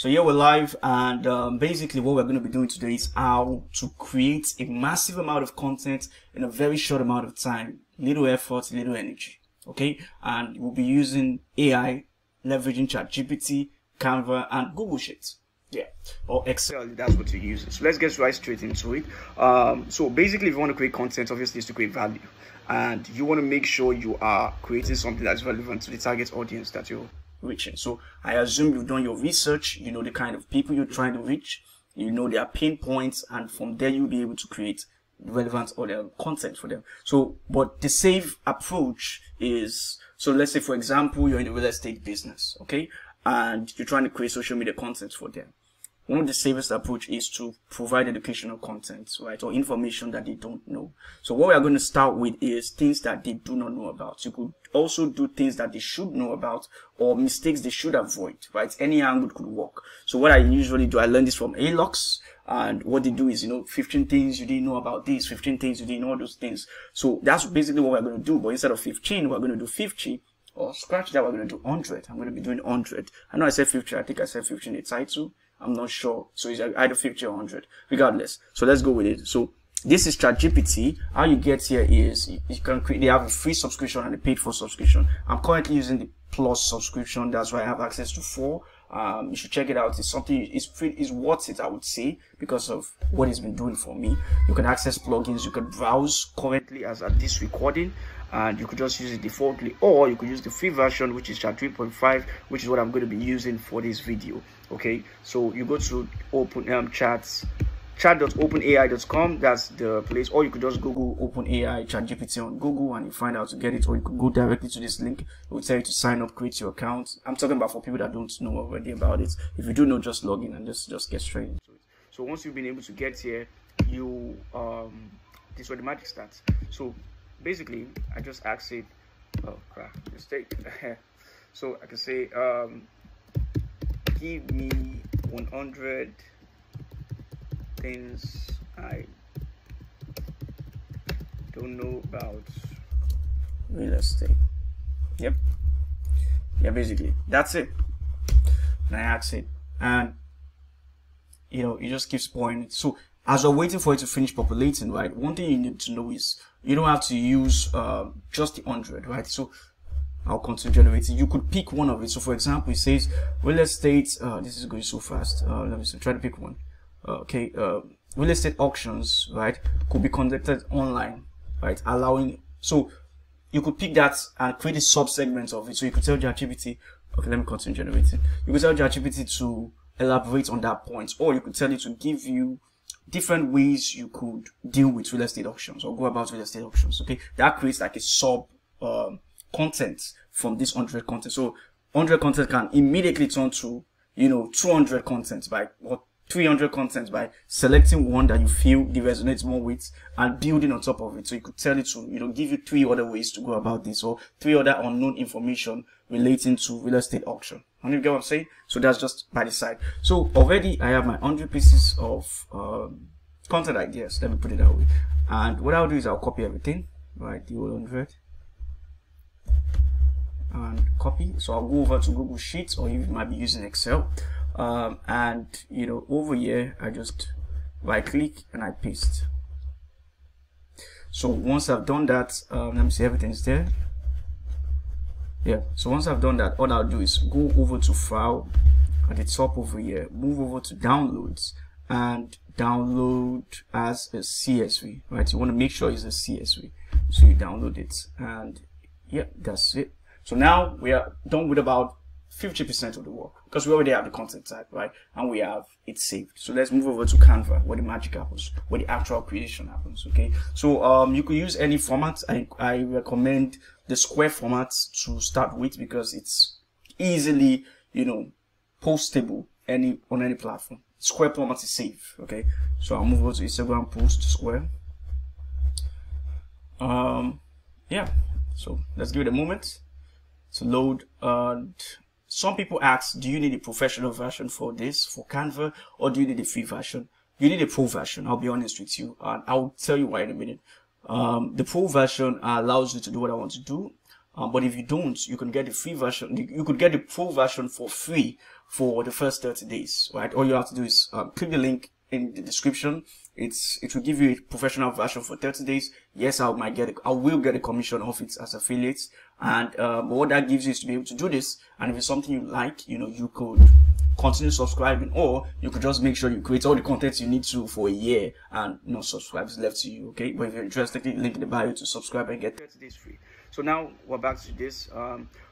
So here we're live, and basically what we're going to be doing today is how to create a massive amount of content in a very short amount of time. Little effort, little energy. Okay, and we'll be using AI, leveraging ChatGPT, Canva, and Google Sheets. Yeah, or Excel. That's what you're using. So let's get right straight into it. So basically, if you want to create content, obviously it's to create value, and you want to make sure you are creating something that's relevant to the target audience that you're reaching. So I assume you've done your research, you know the kind of people you're trying to reach, you know their pain points, and from there you'll be able to create relevant or their content for them. So, but the safe approach is, so let's say for example, you're in the real estate business, okay, and you're trying to create social media content for them. One of the safest approach is to provide educational content, right, or information that they don't know. So what we are going to start with is things that they do not know about. You could also do things that they should know about, or mistakes they should avoid, right? Any angle could work. So what I usually do, I learned this from ALOX, and what they do is, 15 things you didn't know about this, 15 things you didn't know, those things. So that's basically what we're going to do. But instead of 15, we're going to do 50, or scratch that, we're going to do 100. I'm going to be doing 100. I know I said 50, I think I said 15 in the title. I'm not sure. So it's either 50 or 100, regardless. So let's go with it. So this is ChatGPT. How you get here is you can create, they have a free subscription and a paid for subscription. I'm currently using the plus subscription. That's why I have access to 4. You should check it out. It's something, it's worth it, I would say, because of what it's been doing for me. You can access plugins, you can browse currently as at this recording, and you could just use it defaultly, or you could use the free version, which is chat 3.5, which is what I'm going to be using for this video. Okay, so you go to chat.openai.com. that's the place, or you could just Google OpenAI ChatGPT on Google and you find out to get it, or you could go directly to this link. It will tell you to sign up, create your account. I'm talking about for people that don't know already about it. If you do know, just log in and just get straight into it. So once you've been able to get here, you this is where the magic starts. So basically I just asked it, oh crap, mistake. So I can say give me 100 things I don't know about real estate. Yep. Yeah, basically that's it. And I ask it, and it just keeps pouring it. So as we're waiting for it to finish populating, right, one thing you need to know is you don't have to use just the 100, right? So I'll continue generating. You could pick one of it. So for example, it says real estate, this is going so fast, let me see, try to pick one. Okay, real estate auctions, right, could be conducted online, right, allowing, so you could pick that and create a sub-segment of it. So you could tell ChatGPT, okay, let me continue generating. You could tell ChatGPT to elaborate on that point, or you could tell it to give you different ways you could deal with real estate auctions or go about real estate auctions. Okay, that creates like a sub content from this 100 content. So 100 content can immediately turn to 200 content by, or 300 content by selecting one that you feel it resonates more with and building on top of it. So you could tell it to give you 3 other ways to go about this, or 3 other unknown information relating to real estate auction. And you get what I'm saying? So that's just by the side. So already I have my 100 pieces of content ideas, let me put it that way. And what I'll do is I'll copy everything, right, the whole 100, and copy. So I'll go over to Google Sheets, or you might be using Excel, and over here I just right click and I paste. So once I've done that, let me see, everything's there. Yeah, so once I've done that, all I'll do is go over to file at the top over here, move over to downloads, and download as a CSV, right? You want to make sure it's a CSV, so you download it, and yeah, that's it. So now we are done with about 50% of the work, because we already have the content type, right, and we have it saved. So let's move over to Canva, where the magic happens, where the actual creation happens. Okay, so you could use any format. I recommend the square format to start with, because it's easily postable on any platform. Square format is safe. Okay, so I'll move over to Instagram post square. Yeah, so let's give it a moment to load. Some people ask, do you need a professional version for this, for Canva, or do you need a free version? You need a pro version, I'll be honest with you, and I'll tell you why in a minute. The pro version allows you to do what I want to do, but if you don't, you can get the free version. You could get the pro version for free for the first 30 days, right? All you have to do is click the link in the description. It will give you a professional version for 30 days. Yes, I will get a commission off it as affiliates. And what that gives you is to be able to do this. And if it's something you like, you could continue subscribing, or you could just make sure you create all the content you need to for a year and no subscribers left to you. Okay, but if you're interested, click the link in the bio to subscribe and get 30 days free. So now we're back to this.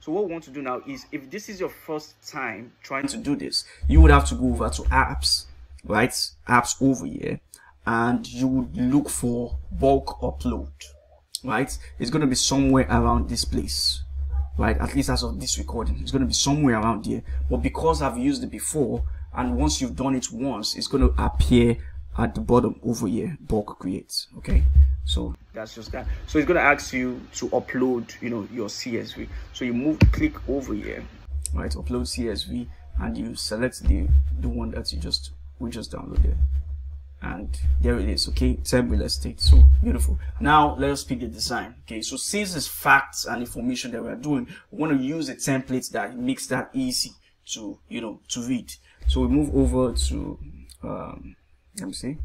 So what we want to do now is, if this is your first time trying to do this, you would have to go over to apps, right? Apps over here, and you would look for bulk upload, right? It's going to be somewhere around this place, right? At least as of this recording, it's going to be somewhere around here. But because I've used it before, and once you've done it once, it's going to appear at the bottom over here, bulk create. Okay, so that's just that. So it's going to ask you to upload, your CSV. So you click over here, right? Upload CSV, and you select the one that we just downloaded, and there it is. Okay, term real estate. So beautiful. Now let us pick the design. Okay, so since it's facts and information that we're doing, we want to use a template that makes that easy to to read. So we move over to let me see,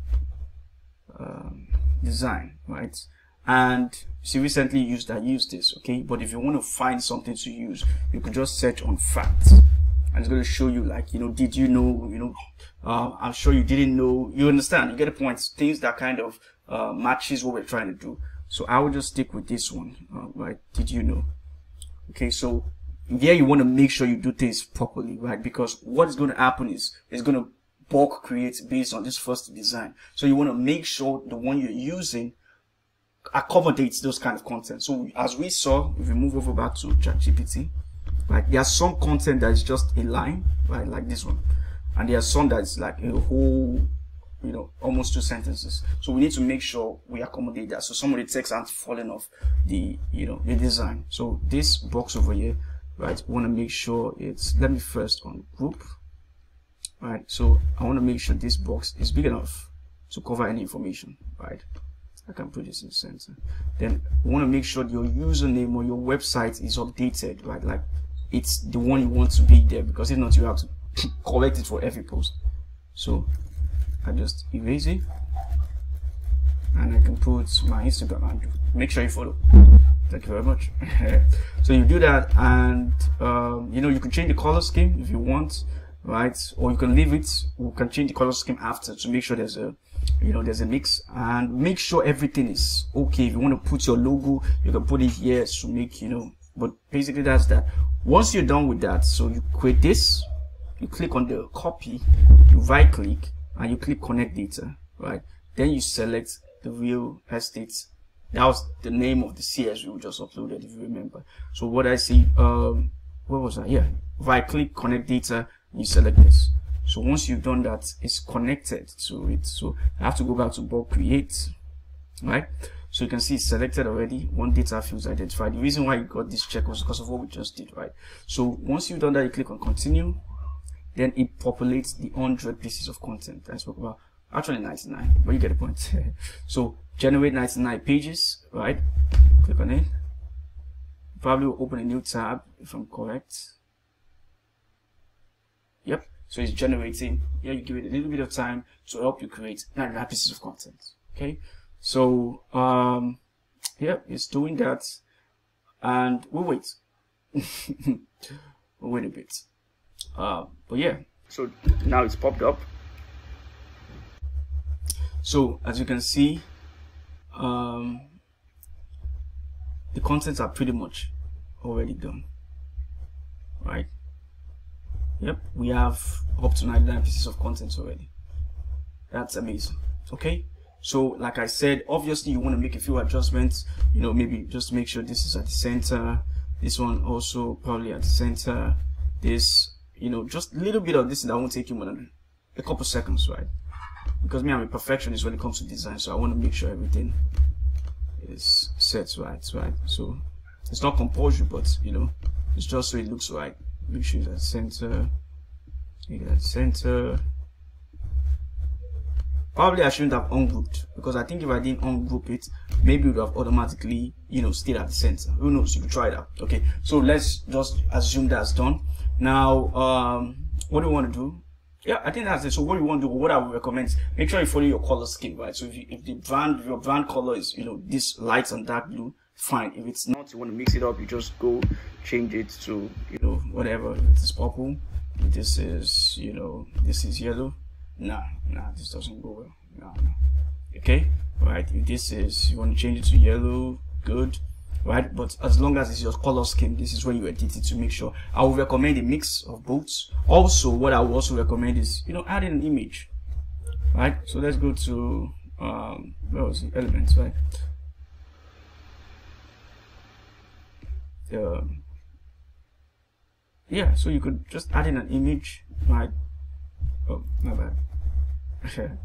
design, right? And she recently used this. Okay, but if you want to find something to use, you could just search on facts, and it's going to show you, like, did you know, I'm sure you didn't know. You understand, you get the point. Things that kind of matches what we're trying to do. So I will just stick with this one, right? Did you know? Okay, so yeah, you want to make sure you do things properly, right? Because what is going to happen is it's going to bulk create based on this first design. So you want to make sure the one you're using accommodates those kind of content. So as we saw, if we move over back to ChatGPT, right, there's some content that is just a line, right, like this one, and there's some that's like a whole, almost 2 sentences. So we need to make sure we accommodate that, so some of the text aren't falling off the the design. So this box over here, right, we want to make sure let me first on group. Right, so I want to make sure this box is big enough to cover any information, right? I can put this in the center. Then we want to make sure your username or your website is updated, right? Like it's the one you want to be there, because if not, you have to collect it for every post. So I just erase it, and I can put my Instagram handle. Make sure you follow. Thank you very much. So you do that, and you can change the color scheme if you want, right? Or you can leave it. We can change the color scheme after to make sure there's a mix, and make sure everything is okay. If you want to put your logo, you can put it here to make but basically that's that. Once you're done with that, so you create this, you click on the copy, you right click, and you click connect data, right? Then you select the real estate. That was the name of the CSV we just uploaded, if you remember. So what I see, where was that? Yeah, right click, connect data, and you select this. So once you've done that, it's connected to it. So I have to go back to bulk create, right? So you can see it's selected already. One data field is identified. The reason why you got this check was because of what we just did, right? So once you've done that, you click on continue. Then it populates the 100 pieces of content that I spoke about. Actually 99, but you get the point. So generate 99 pages, right? Click on it. Probably will open a new tab if I'm correct. Yep. So it's generating. Yeah, you give it a little bit of time to help you create 99 pieces of content. Okay. So yeah, it's doing that, and we'll wait. We'll wait a bit. But yeah. So now it's popped up. So as you can see, the contents are pretty much already done, right? Yep, we have up to 99 pieces of content already. That's amazing. Okay, so like I said, obviously you want to make a few adjustments, maybe just make sure this is at the center, this one also probably at the center, this, just a little bit of this that won't take you more than a couple seconds, right? Because me, I'm a perfectionist when it comes to design, so I want to make sure everything is set right. So it's not compulsory, but it's just so it looks right. Make sure it's at the center. Make it at the center. Probably I shouldn't have ungrouped, because I think if I didn't ungroup it, maybe it would have automatically, stayed at the center. Who knows? You could try that. Okay, so let's just assume that's done. Now, what do you want to do? Yeah, I think that's it. So what you want to do, what I would recommend is make sure you follow your color scheme, right? So if your brand color is, this light and dark blue, fine. If it's not, you want to mix it up, you just go change it to, whatever. If it is purple, if this is, this is yellow. Nah, this doesn't go well. No. Okay, right? If this is, you want to change it to yellow, good. Right, but as long as it's your color scheme, this is when you edit it to make sure. I would recommend a mix of both. Also, what I would also recommend is adding an image. Right, so let's go to where was the elements, right? Yeah, so you could just add in an image, right? Oh, my bad.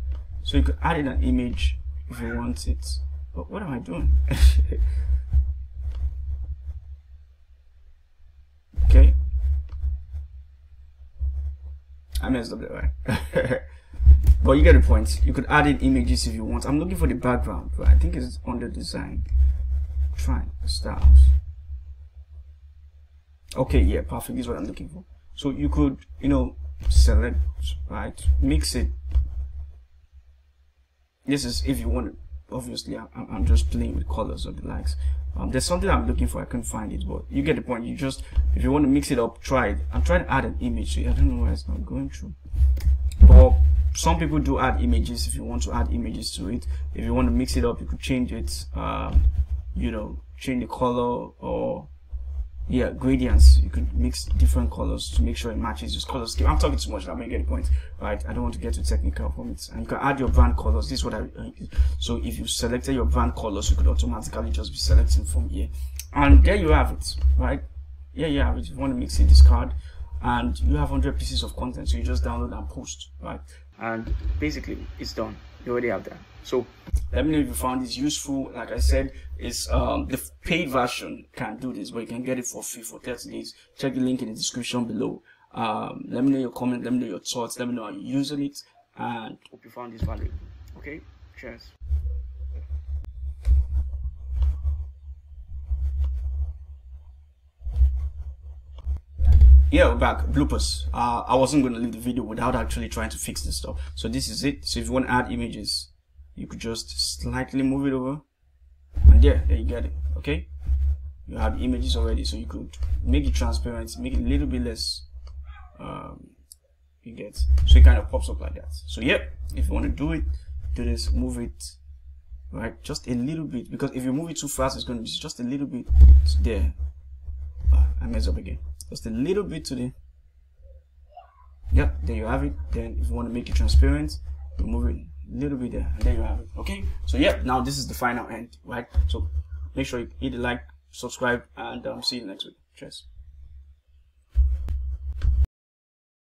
So you could add in an image if you want it. But what am I doing? Okay, I messed up there, right? But you get the point. You could add in images if you want. I'm looking for the background, but I think it's under design. Try styles. Okay, yeah, perfect. This is what I'm looking for. So you could, select, right? Mix it. This is if you want it. Obviously, I'm just playing with colors of the likes. There's something I'm looking for. I couldn't find it, but you get the point. You just, if you want to mix it up, try it. I'm trying to add an image. So I don't know why it's not going through. But some people do add images. If you want to add images to it, if you want to mix it up, you could change it. Change the color or gradients. You could mix different colors to make sure it matches your color scheme. I'm talking too much. I'm gonna get the point, right? I don't want to get too technical from it. And you can add your brand colors. This is what so if you selected your brand colors, you could automatically just be selecting from here, and there you have it, right? Yeah, you have it. If you want to mix it, discard, and you have 100 pieces of content. So you just download and post, right? And basically, it's done. You already have that. So let me know if you found this useful. Like I said, it's the paid version can do this, but you can get it for free for 30 days. Check the link in the description below. Let me know your comment, let me know your thoughts, let me know how you're using it, and hope you found this valuable. Okay, cheers. Yeah, we're back. Bloopers. I wasn't going to leave the video without actually trying to fix this stuff. So this is it. So if you want to add images, you could just slightly move it over, and there you get it. Okay, you have the images already, so you could make it transparent, make it a little bit less. You get, so it kind of pops up like that. So yeah, if you want to do this, move it right just a little bit, because if you move it too fast, it's going to be just a little bit there. I messed up again. Just a little bit to the, yep, there you have it. Then if you want to make it transparent, you move it a little bit there, and there you have it. Okay, so yeah, now this is the final end, right? So make sure you hit the like, subscribe, and see you next week. Cheers.